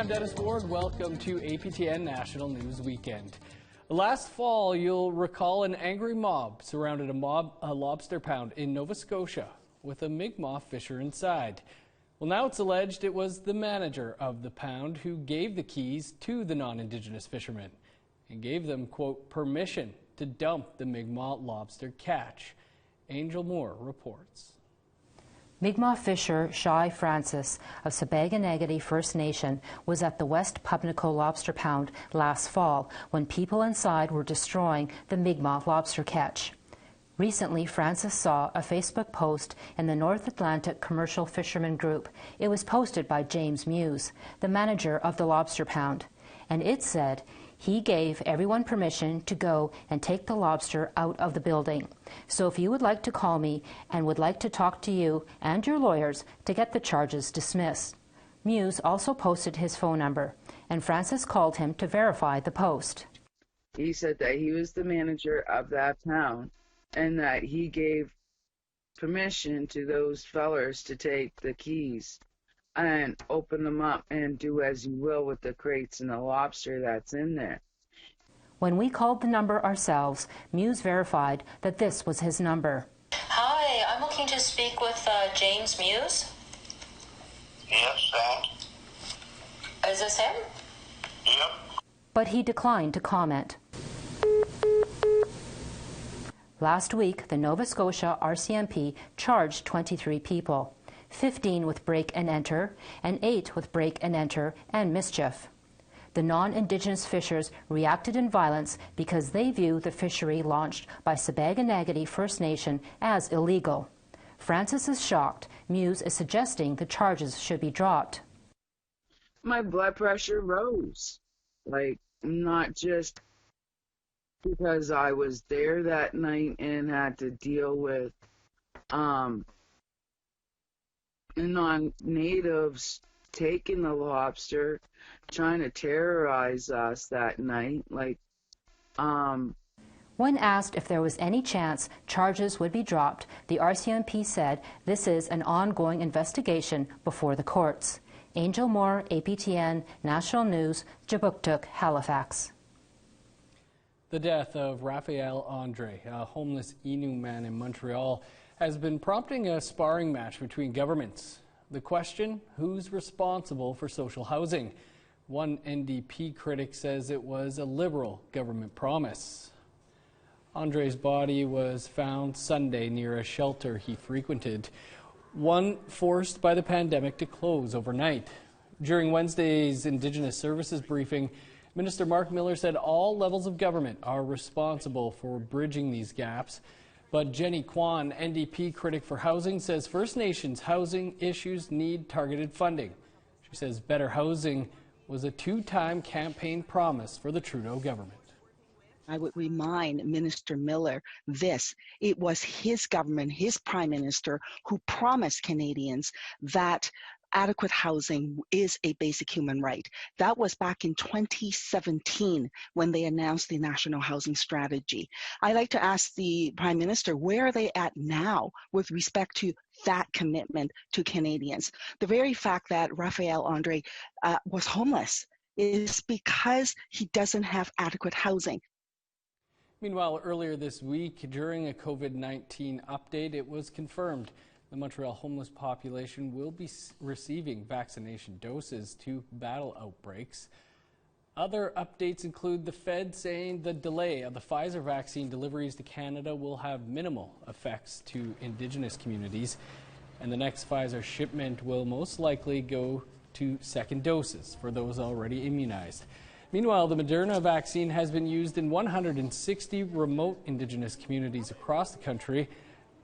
I'm Dennis Ward. Welcome to APTN National News Weekend. Last fall, you'll recall an angry mob surrounded a lobster pound in Nova Scotia with a Mi'kmaq fisher inside. Well, now it's alleged it was the manager of the pound who gave the keys to the non-Indigenous fishermen and gave them, quote, permission to dump the Mi'kmaq lobster catch. Angel Moore reports. Mi'kmaq fisher Shai Francis of Sabaganagati First Nation was at the West Pubnico lobster pound last fall when people inside were destroying the Mi'kmaq lobster catch. Recently, Francis saw a Facebook post in the North Atlantic Commercial Fishermen Group. It was posted by James Muse, the manager of the lobster pound, and it said he gave everyone permission to go and take the lobster out of the building. So if you would like to call me and would like to talk to you and your lawyers to get the charges dismissed. Muse also posted his phone number, and Francis called him to verify the post. He said that he was the manager of that pound and that he gave permission to those fellers to take the keys and open them up and do as you will with the crates and the lobster that's in there. When we called the number ourselves, Muse verified that this was his number. Hi, I'm looking to speak with James Muse. Yes, and? Is this him? Yep. But he declined to comment. Last week, the Nova Scotia RCMP charged 23 people. 15 with break and enter, and 8 with break and enter and mischief. The non-Indigenous fishers reacted in violence because they view the fishery launched by Sabaganagati First Nation as illegal. Francis is shocked. Muse is suggesting the charges should be dropped. My blood pressure rose, not just because I was there that night and had to deal with non-natives taking the lobster, trying to terrorize us that night. When asked if there was any chance charges would be dropped, the RCMP said this is an ongoing investigation before the courts. Angel Moore, APTN National News, Jabuktuk, Halifax. The death of Raphael Andre, a homeless Innu man in Montreal, has been prompting a sparring match between governments. The question, who's responsible for social housing? One NDP critic says it was a Liberal government promise. Andre's body was found Sunday near a shelter he frequented, one forced by the pandemic to close overnight. During Wednesday's Indigenous Services briefing, Minister Mark Miller said all levels of government are responsible for bridging these gaps. But Jenny Kwan, NDP critic for housing, says First Nations housing issues need targeted funding. She says better housing was a two-time campaign promise for the Trudeau government. I would remind Minister Miller this. It was his government, his Prime Minister, who promised Canadians that adequate housing is a basic human right. That was back in 2017 when they announced the National Housing Strategy. I'd like to ask the Prime Minister, where are they at now with respect to that commitment to Canadians? The very fact that Raphael Andre was homeless is because he doesn't have adequate housing. Meanwhile, earlier this week, during a COVID-19 update, it was confirmed the Montreal homeless population will be receiving vaccination doses to battle outbreaks. Other updates include the Fed saying the delay of the Pfizer vaccine deliveries to Canada will have minimal effects to Indigenous communities, and the next Pfizer shipment will most likely go to second doses for those already immunized. Meanwhile, the Moderna vaccine has been used in 160 remote Indigenous communities across the country,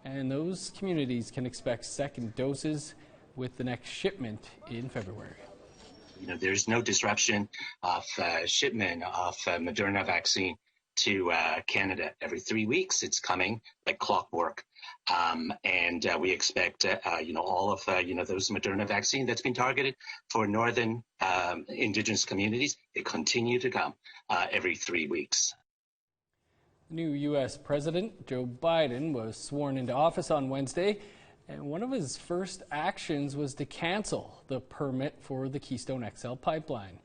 and those communities can expect second doses with the next shipment in February. There's no disruption of shipment of Moderna vaccine to Canada. Every 3 weeks it's coming like clockwork. And we expect, all of, those Moderna vaccine that's been targeted for northern Indigenous communities, they continue to come every 3 weeks. New U.S. President Joe Biden was sworn into office on Wednesday. And one of his first actions was to cancel the permit for the Keystone XL pipeline.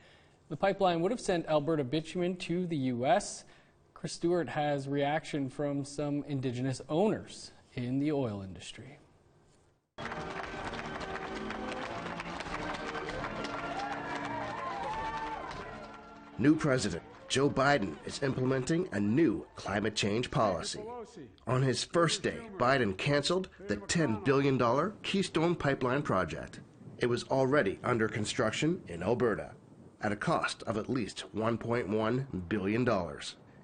The pipeline would have sent Alberta bitumen to the U.S. Chris Stewart has reaction from some Indigenous owners in the oil industry. New President Joe Biden is implementing a new climate change policy. On his first day, Biden canceled the $10 billion Keystone Pipeline project. It was already under construction in Alberta at a cost of at least $1.1 billion.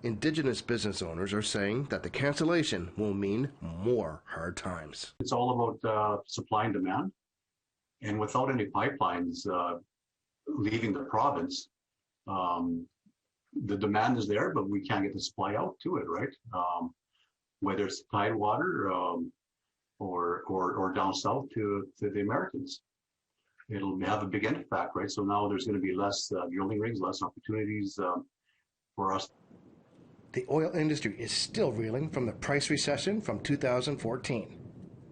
Indigenous business owners are saying that the cancellation will mean more hard times. It's all about supply and demand. And without any pipelines leaving the province, the demand is there, but we can't get the supply out to it, right? Whether it's tidewater or down south to the Americans. It'll have a big impact, right? So now there's going to be less drilling rigs, less opportunities for us. The oil industry is still reeling from the price recession from 2014.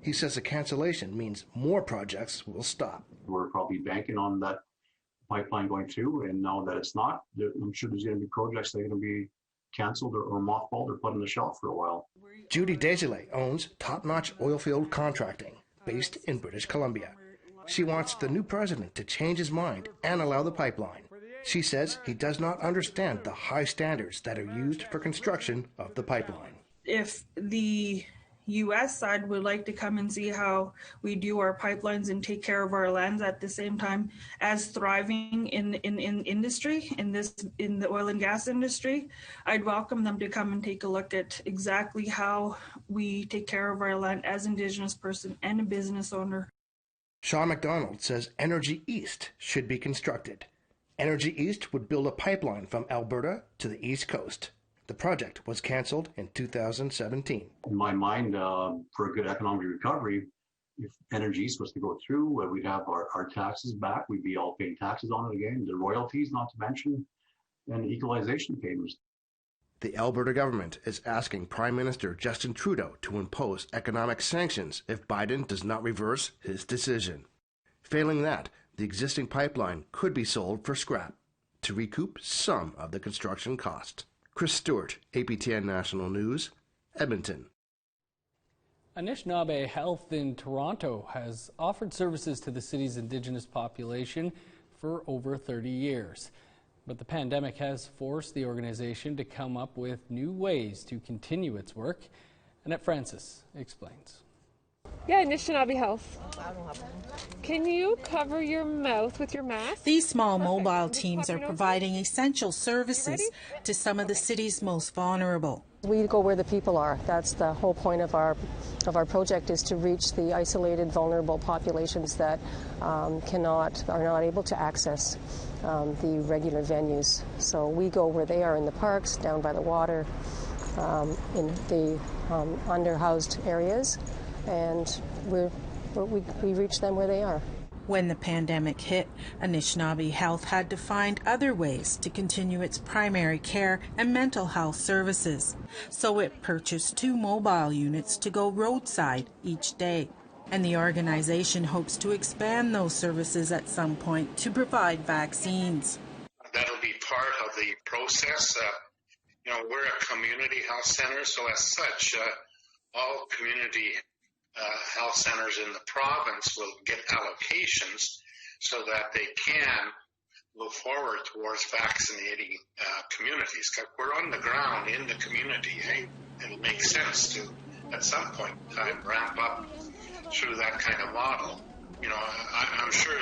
He says the cancellation means more projects will stop. We're probably banking on that pipeline going through, and now that it's not, I'm sure there's going to be projects that are going to be canceled or mothballed or put on the shelf for a while. Judy Desilets owns Top-Notch Oilfield Contracting, based in British Columbia. She wants the new president to change his mind and allow the pipeline. She says he does not understand the high standards that are used for construction of the pipeline. If the U.S. side would like to come and see how we do our pipelines and take care of our lands at the same time as thriving in industry, in the oil and gas industry, I'd welcome them to come and take a look at exactly how we take care of our land as Indigenous person and a business owner. Sean McDonald says Energy East should be constructed. Energy East would build a pipeline from Alberta to the East Coast. The project was canceled in 2017. In my mind, for a good economic recovery, if Energy East was to go through, we'd have our taxes back. We'd be all paying taxes on it again, the royalties, not to mention, and equalization payments. The Alberta government is asking Prime Minister Justin Trudeau to impose economic sanctions if Biden does not reverse his decision. Failing that, the existing pipeline could be sold for scrap to recoup some of the construction cost. Chris Stewart, APTN National News, Edmonton. Anishnawbe Health in Toronto has offered services to the city's Indigenous population for over 30 years. But the pandemic has forced the organization to come up with new ways to continue its work. Annette Francis explains. Yeah, Anishnawbe Health. Can you cover your mouth with your mask? These small mobile teams are providing essential services to some of the city's most vulnerable. We go where the people are. That's the whole point of our project, is to reach the isolated, vulnerable populations that are not able to access the regular venues. So we go where they are, in the parks, down by the water, in the underhoused areas, and we reach them where they are. When the pandemic hit, Anishnawbe Health had to find other ways to continue its primary care and mental health services. So it purchased 2 mobile units to go roadside each day. And the organization hopes to expand those services at some point to provide vaccines. That'll be part of the process. We're a community health center, so as such, all community health centers in the province will get allocations so that they can move forward towards vaccinating communities. We're on the ground in the community. It'll make sense to, at some point in time, ramp up through that kind of model. I'm sure,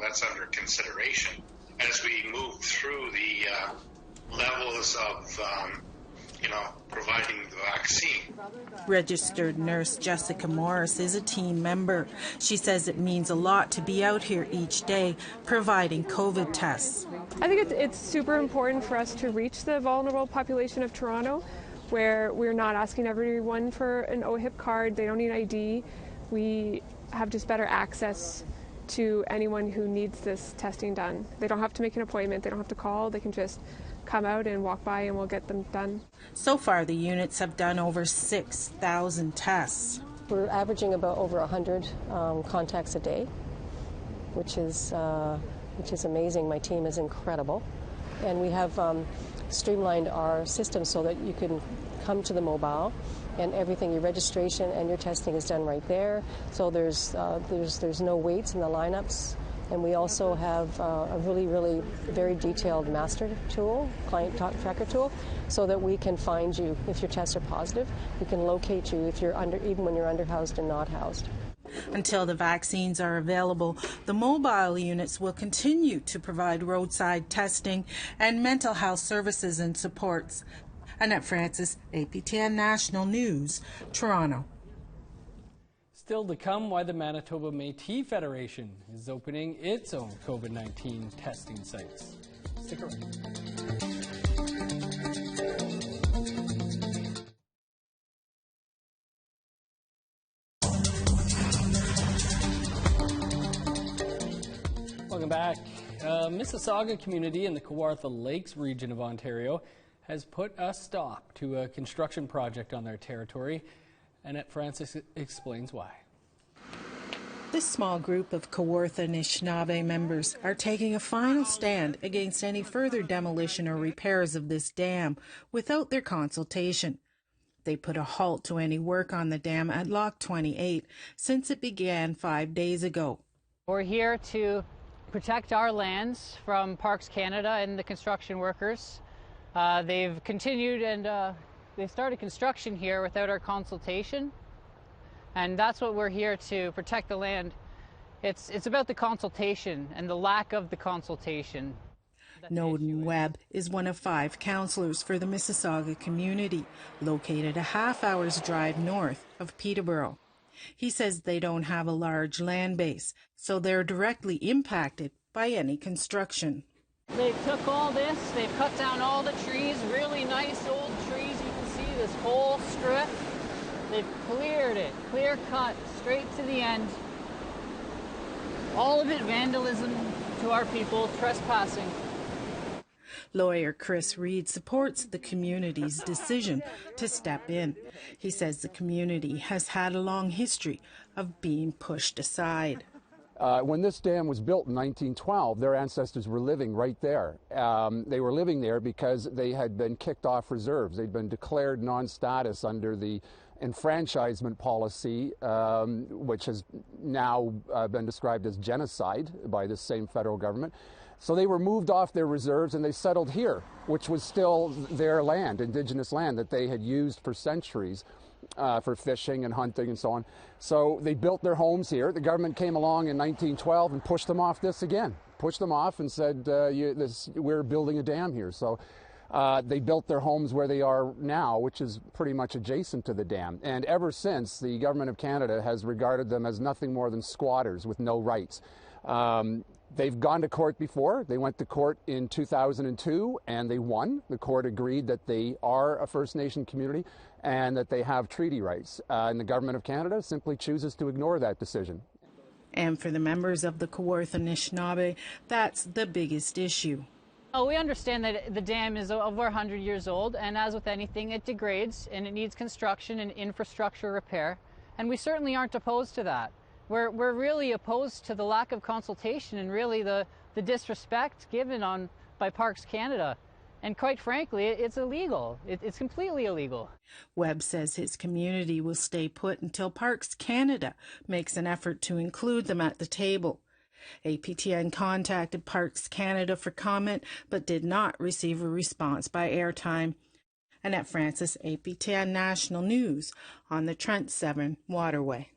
that's under consideration as we move through the levels of providing the vaccine. Registered nurse Jessica Morris is a team member. She says it means a lot to be out here each day providing COVID tests. I think it's super important for us to reach the vulnerable population of Toronto, where we're not asking everyone for an OHIP card. They don't need ID. We have just better access to anyone who needs this testing done. They don't have to make an appointment. They don't have to call. They can just come out and walk by and we'll get them done. So far, the units have done over 6,000 tests. we're averaging about over 100 contacts a day, which is amazing. My team is incredible. And we have streamlined our system so that you can come to the mobile and everything, your registration and your testing is done right there. So there's no waits in the lineups. And we also have a really very detailed master tool, client tracker tool, so that we can find you if your tests are positive. We can locate you if you're even when you're underhoused and not housed. Until the vaccines are available, the mobile units will continue to provide roadside testing and mental health services and supports. Annette Francis, APTN National News, Toronto. Still to come, why the Manitoba Métis Federation is opening its own COVID-19 testing sites. Stick around. Welcome back. Mississauga community in the Kawartha Lakes region of Ontario has put a stop to a construction project on their territory. Annette Francis explains why. This small group of Kawartha Anishnawbe members are taking a final stand against any further demolition or repairs of this dam without their consultation. They put a halt to any work on the dam at Lock 28 since it began 5 days ago. We're here to protect our lands from Parks Canada and the construction workers. They've continued and they started construction here without our consultation, and that's what we're here to protect the land. It's about the consultation and the lack of the consultation. Noden Webb is one of 5 councillors for the Mississauga community, located a half-hour's drive north of Peterborough. He says they don't have a large land base, so they're directly impacted by any construction. They took all this, they've cut down all the trees, really nice old trees. You can see this whole strip. They've cleared it, clear cut, straight to the end. All of it vandalism to our people, trespassing. Lawyer Chris Reed supports the community's decision to step in. He says the community has had a long history of being pushed aside. When this dam was built in 1912, their ancestors were living right there. They were living there because they had been kicked off reserves. They'd been declared non-status under the enfranchisement policy, which has now been described as genocide by the same federal government. So they were moved off their reserves and they settled here, which was still their land, Indigenous land that they had used for centuries for fishing and hunting and so on. So they built their homes here. The government came along in 1912 and pushed them off this again, pushed them off and said, we're building a dam here. So they built their homes where they are now, which is pretty much adjacent to the dam. And ever since, the government of Canada has regarded them as nothing more than squatters with no rights. They've gone to court before. They went to court in 2002 and they won. The court agreed that they are a First Nation community and that they have treaty rights. And the government of Canada simply chooses to ignore that decision. And for the members of the Kawartha Anishnawbe, that's the biggest issue. Oh, we understand that the dam is over 100 years old, and as with anything, it degrades and it needs construction and infrastructure repair. And we certainly aren't opposed to that. We're really opposed to the lack of consultation and really the disrespect given by Parks Canada. And quite frankly, it's illegal. It's completely illegal. Webb says his community will stay put until Parks Canada makes an effort to include them at the table. APTN contacted Parks Canada for comment, but did not receive a response by airtime. Annette Francis, APTN National News, on the Trent 7 waterway.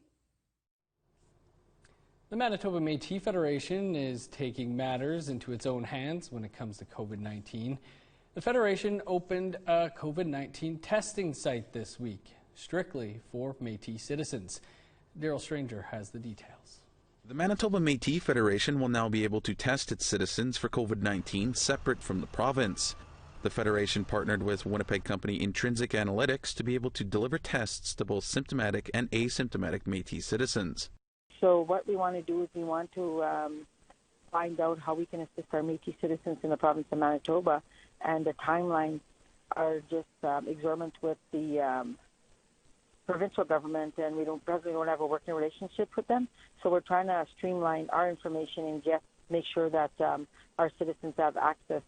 The Manitoba Métis Federation is taking matters into its own hands when it comes to COVID-19. The Federation opened a COVID-19 testing site this week, strictly for Métis citizens. Daryl Stranger has the details. The Manitoba Métis Federation will now be able to test its citizens for COVID-19 separate from the province. The Federation partnered with Winnipeg company Intrinsic Analytics to be able to deliver tests to both symptomatic and asymptomatic Métis citizens. So what we want to do is we want to find out how we can assist our Métis citizens in the province of Manitoba, and the timelines are just exorbitant with the provincial government, and we don't have a working relationship with them. So we're trying to streamline our information and make sure that our citizens have access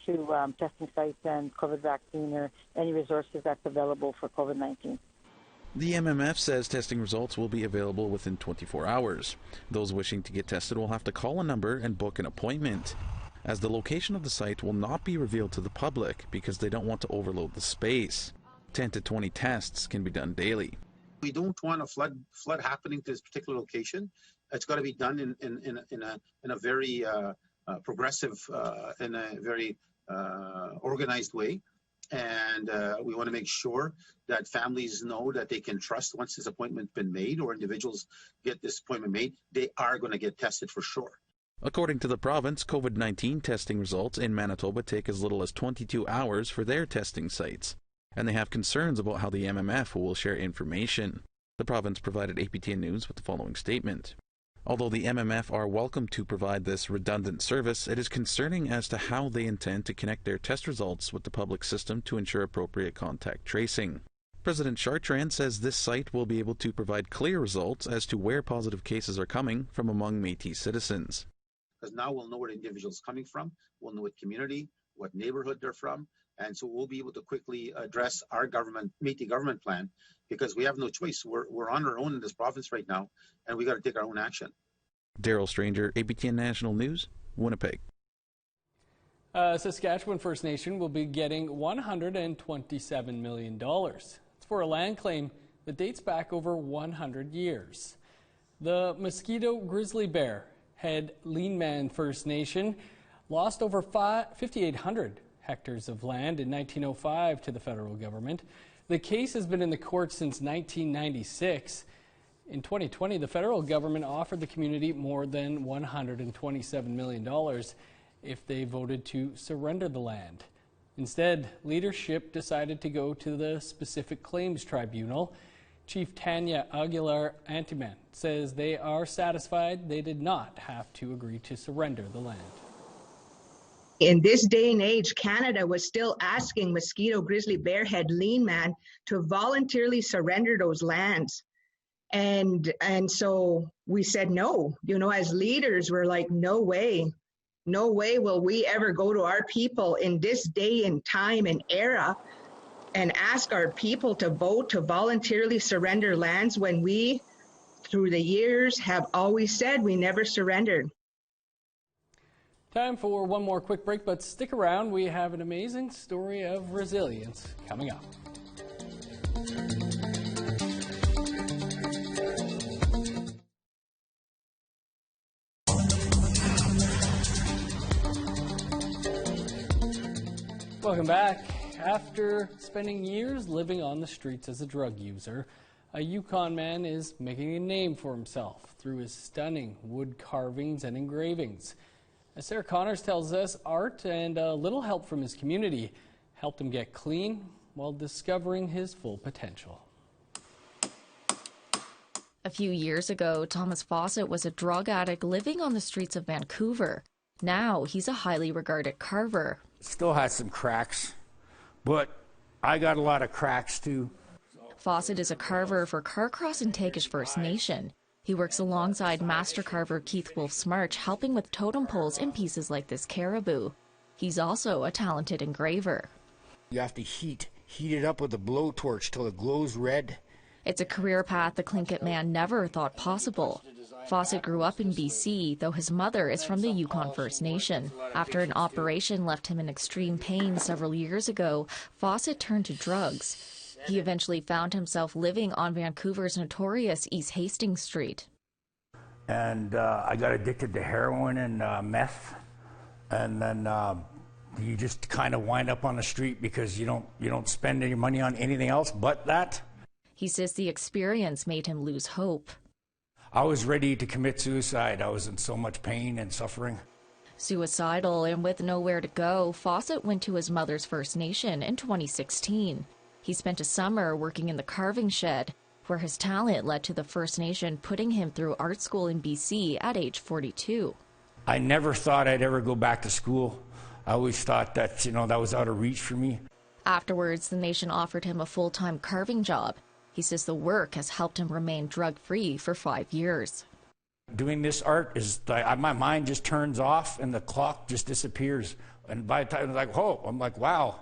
to testing sites and COVID vaccine or any resources that's available for COVID-19. The MMF says testing results will be available within 24 hours. Those wishing to get tested will have to call a number and book an appointment, as the location of the site will not be revealed to the public because they don't want to overload the space. 10 to 20 tests can be done daily. We don't want a flood happening to this particular location. It's got to be done in a very progressive, in a very organized way. And we want to make sure that families know that they can trust once this appointment's been made, or individuals get this appointment made, they are going to get tested for sure. According to the province, COVID-19 testing results in Manitoba take as little as 22 hours for their testing sites, and they have concerns about how the MMF will share information. The province provided APTN News with the following statement. Although the MMF are welcome to provide this redundant service, it is concerning as to how they intend to connect their test results with the public system to ensure appropriate contact tracing. President Chartrand says this site will be able to provide clear results as to where positive cases are coming from among Métis citizens. Because now we'll know where the individual is coming from, we'll know what community, what neighborhood they're from, and so we'll be able to quickly address our Métis government plan, because we have no choice. We're on our own in this province right now, and we got to take our own action. Daryl Stranger, APTN National News, Winnipeg. Saskatchewan First Nation will be getting $127 million. It's for a land claim that dates back over 100 years. The Mosquito Grizzly Bear Head Leanman First Nation lost over 5,800 hectares of land in 1905 to the federal government. The case has been in the court since 1996. In 2020, the federal government offered the community more than $127 million if they voted to surrender the land. Instead, leadership decided to go to the Specific Claims Tribunal. Chief Tanya Aguilar-Antiman says they are satisfied they did not have to agree to surrender the land. In this day and age, Canada was still asking Mosquito Grizzly Bearhead Leanman to voluntarily surrender those lands. And so we said no. You know, as leaders, we're like, no way will we ever go to our people in this day and time and era and ask our people to vote to voluntarily surrender lands when we, through the years, have always said we never surrendered. Time for one more quick break, but stick around. We have an amazing story of resilience coming up. Welcome back. After spending years living on the streets as a drug user, a Yukon man is making a name for himself through his stunning wood carvings and engravings. As Sarah Connors tells us, art and a little help from his community helped him get clean while discovering his full potential. A few years ago, Thomas Fawcett was a drug addict living on the streets of Vancouver. Now he's a highly regarded carver. Still has some cracks, but I got a lot of cracks too. Fawcett is a carver for Carcross and Tagish First Nation. He works alongside master carver Keith Wolf-Smarch, helping with totem poles and pieces like this caribou. He's also a talented engraver. You have to heat it up with a blowtorch till it glows red. It's a career path the Tlingit man never thought possible. Fawcett grew up in BC, though his mother is from the Yukon First Nation. After an operation left him in extreme pain several years ago, Fawcett turned to drugs. He eventually found himself living on Vancouver's notorious East Hastings Street. And I got addicted to heroin and meth, and then you just kind of wind up on the street because you don't spend any money on anything else but that. He says the experience made him lose hope. I was ready to commit suicide. I was in so much pain and suffering. Suicidal and with nowhere to go, Fawcett went to his mother's First Nation in 2016. He spent a summer working in the carving shed, where his talent led to the First Nation putting him through art school in BC at age 42. I never thought I'd ever go back to school. I always thought that, that was out of reach for me. Afterwards, the Nation offered him a full-time carving job. He says the work has helped him remain drug-free for 5 years. Doing this art is like, my mind just turns off and the clock just disappears. And by the time I'm like, oh, I'm like, wow,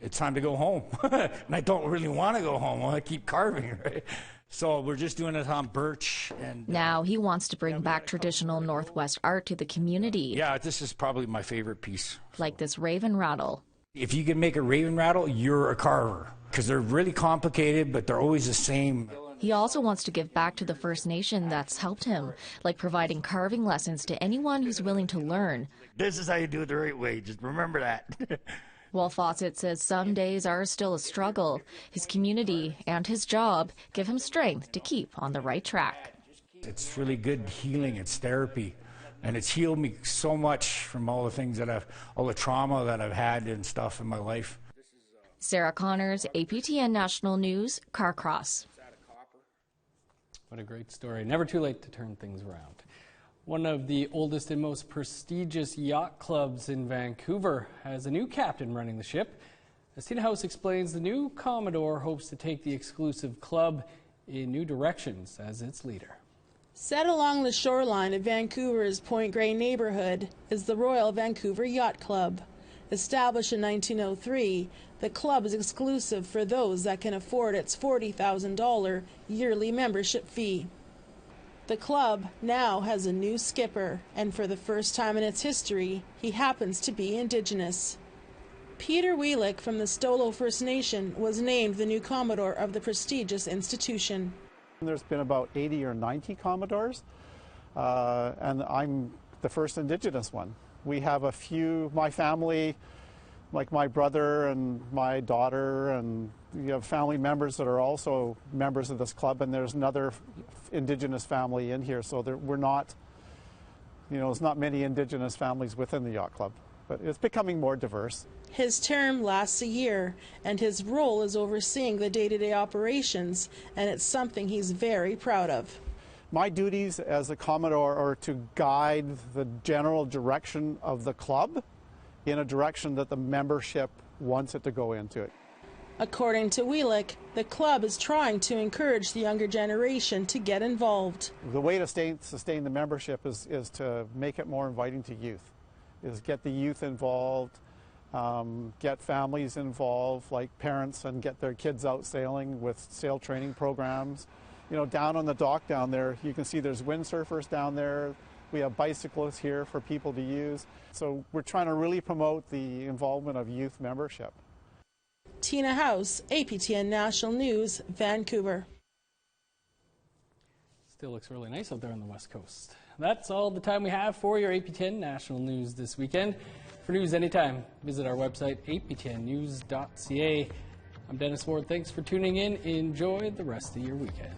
it's time to go home. And I don't really want to go home. I want to keep carving, right? So we're just doing it on birch. And now he wants to bring back traditional Northwest art to the community. Yeah, this is probably my favorite piece. Like this raven rattle. If you can make a raven rattle, you're a carver. Because they're really complicated, but they're always the same. He also wants to give back to the First Nation that's helped him, like providing carving lessons to anyone who's willing to learn. This is how you do it the right way. Just remember that. While Fawcett says some days are still a struggle, his community and his job give him strength to keep on the right track. It's really good healing. It's therapy. And it's healed me so much from all the things that all the trauma that I've had and stuff in my life. Sarah Connors, APTN National News, Carcross. What a great story. Never too late to turn things around. One of the oldest and most prestigious yacht clubs in Vancouver has a new captain running the ship. As Tina House explains, the new Commodore hopes to take the exclusive club in new directions as its leader. Set along the shoreline of Vancouver's Point Grey neighborhood is the Royal Vancouver Yacht Club. Established in 1903, the club is exclusive for those that can afford its $40,000 yearly membership fee. The club now has a new skipper, and for the first time in its history, he happens to be Indigenous. Peter Wheelick from the Stolo First Nation was named the new Commodore of the prestigious institution. There's been about 80 or 90 Commodores, and I'm the first Indigenous one. We have a few, my family, like my brother and my daughter, and you have family members that are also members of this club, and there's another Indigenous family in here, so we're not, there's not many Indigenous families within the yacht club, but it's becoming more diverse. His term lasts a year, and his role is overseeing the day-to-day operations, and it's something he's very proud of. My duties as a Commodore are to guide the general direction of the club in a direction that the membership wants it to go into it. According to Wheelick, the club is trying to encourage the younger generation to get involved. The way to sustain the membership is to make it more inviting to youth, is get the youth involved, get families involved, like parents, and get their kids out sailing with sail training programs. Down on the dock down there, you can see there's windsurfers down there. We have bicyclists here for people to use. So we're trying to really promote the involvement of youth membership. Tina House, APTN National News, Vancouver. Still looks really nice out there on the West Coast. That's all the time we have for your APTN National News this weekend. For news anytime, visit our website, aptnnews.ca. I'm Dennis Ward. Thanks for tuning in. Enjoy the rest of your weekend.